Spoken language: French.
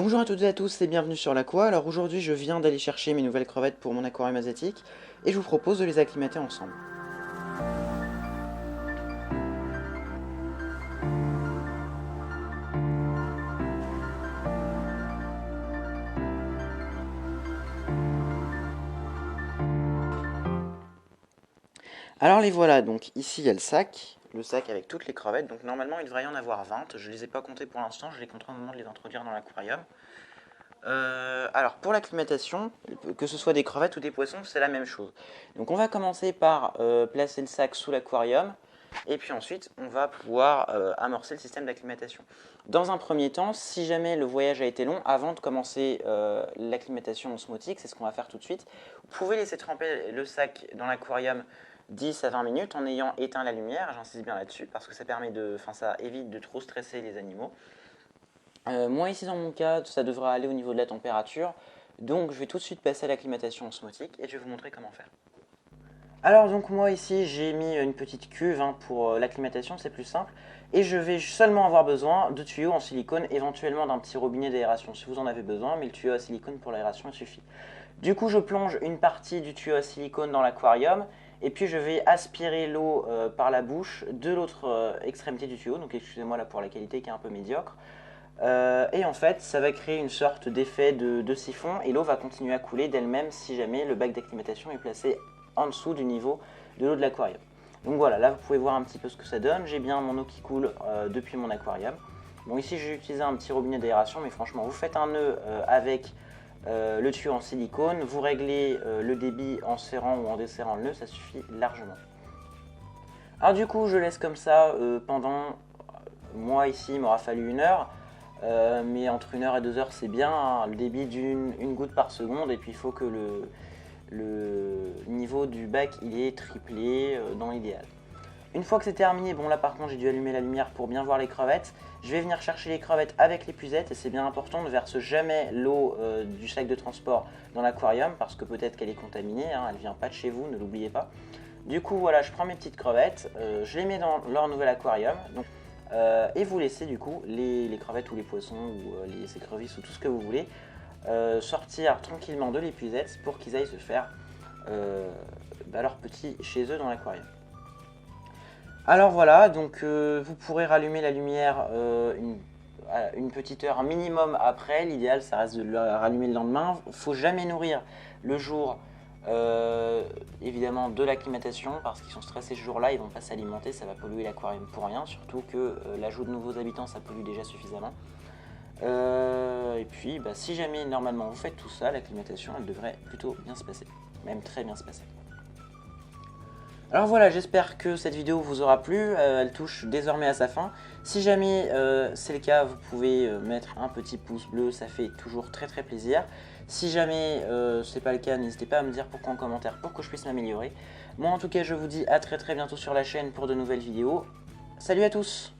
Bonjour à toutes et à tous et bienvenue sur l'Aqua. Alors aujourd'hui je viens d'aller chercher mes nouvelles crevettes pour mon aquarium asiatique et je vous propose de les acclimater ensemble. Alors les voilà, donc ici il y a le sac avec toutes les crevettes, donc normalement il devrait y en avoir 20, je ne les ai pas comptées pour l'instant, je les compterai au moment de les introduire dans l'aquarium. Alors pour l'acclimatation, que ce soit des crevettes ou des poissons, c'est la même chose. Donc on va commencer par placer le sac sous l'aquarium, et puis ensuite on va pouvoir amorcer le système d'acclimatation. Dans un premier temps, si jamais le voyage a été long, avant de commencer l'acclimatation osmotique, c'est ce qu'on va faire tout de suite, vous pouvez laisser tremper le sac dans l'aquarium 10 à 20 minutes en ayant éteint la lumière, j'insiste bien là-dessus, parce que ça évite de trop stresser les animaux. Moi ici dans mon cas, ça devrait aller au niveau de la température, donc je vais tout de suite passer à l'acclimatation osmotique et je vais vous montrer comment faire. Alors donc moi ici j'ai mis une petite cuve pour l'acclimatation, c'est plus simple, et je vais seulement avoir besoin de tuyaux en silicone, éventuellement d'un petit robinet d'aération si vous en avez besoin, mais le tuyau à silicone pour l'aération il suffit. Du coup je plonge une partie du tuyau à silicone dans l'aquarium, et puis je vais aspirer l'eau par la bouche de l'autre extrémité du tuyau, donc excusez-moi là pour la qualité qui est un peu médiocre. Et en fait, ça va créer une sorte d'effet de siphon et l'eau va continuer à couler d'elle-même si jamais le bac d'acclimatation est placé en dessous du niveau de l'eau de l'aquarium. Donc voilà, là vous pouvez voir un petit peu ce que ça donne. J'ai bien mon eau qui coule depuis mon aquarium. Bon, ici j'ai utilisé un petit robinet d'aération, mais franchement, vous faites un nœud avec le tuyau en silicone, vous réglez le débit en serrant ou en desserrant le nœud, ça suffit largement. Alors du coup, je laisse comme ça pendant, moi ici, il m'aura fallu 1 heure. Mais entre 1 heure et 2 heures c'est bien, hein, le débit d'une goutte par seconde, et puis il faut que le niveau du bac il est triplé dans l'idéal. Une fois que c'est terminé, bon là par contre j'ai dû allumer la lumière pour bien voir les crevettes, je vais venir chercher les crevettes avec l'épuisette, et c'est bien important, ne verse jamais l'eau du sac de transport dans l'aquarium parce que peut-être qu'elle est contaminée, hein, elle vient pas de chez vous, ne l'oubliez pas. Du coup voilà, je prends mes petites crevettes, je les mets dans leur nouvel aquarium. Donc, et vous laissez du coup les crevettes ou les poissons ou les écrevisses ou tout ce que vous voulez sortir tranquillement de l'épuisette pour qu'ils aillent se faire leur petit chez eux dans l'aquarium. Alors voilà, donc vous pourrez rallumer la lumière une petite heure minimum après. L'idéal ça reste de le rallumer le lendemain. Il ne faut jamais nourrir le jour évidemment de l'acclimatation parce qu'ils sont stressés ce jour-là, ils vont pas s'alimenter, ça va polluer l'aquarium pour rien, surtout que l'ajout de nouveaux habitants ça pollue déjà suffisamment. Et puis si jamais normalement vous faites tout ça, l'acclimatation elle devrait plutôt bien se passer, même très bien se passer. Alors voilà, j'espère que cette vidéo vous aura plu, elle touche désormais à sa fin. Si jamais c'est le cas, vous pouvez mettre un petit pouce bleu, ça fait toujours très très plaisir. Si jamais c'est pas le cas, n'hésitez pas à me dire pourquoi en commentaire pour que je puisse m'améliorer. Moi en tout cas, je vous dis à très très bientôt sur la chaîne pour de nouvelles vidéos. Salut à tous!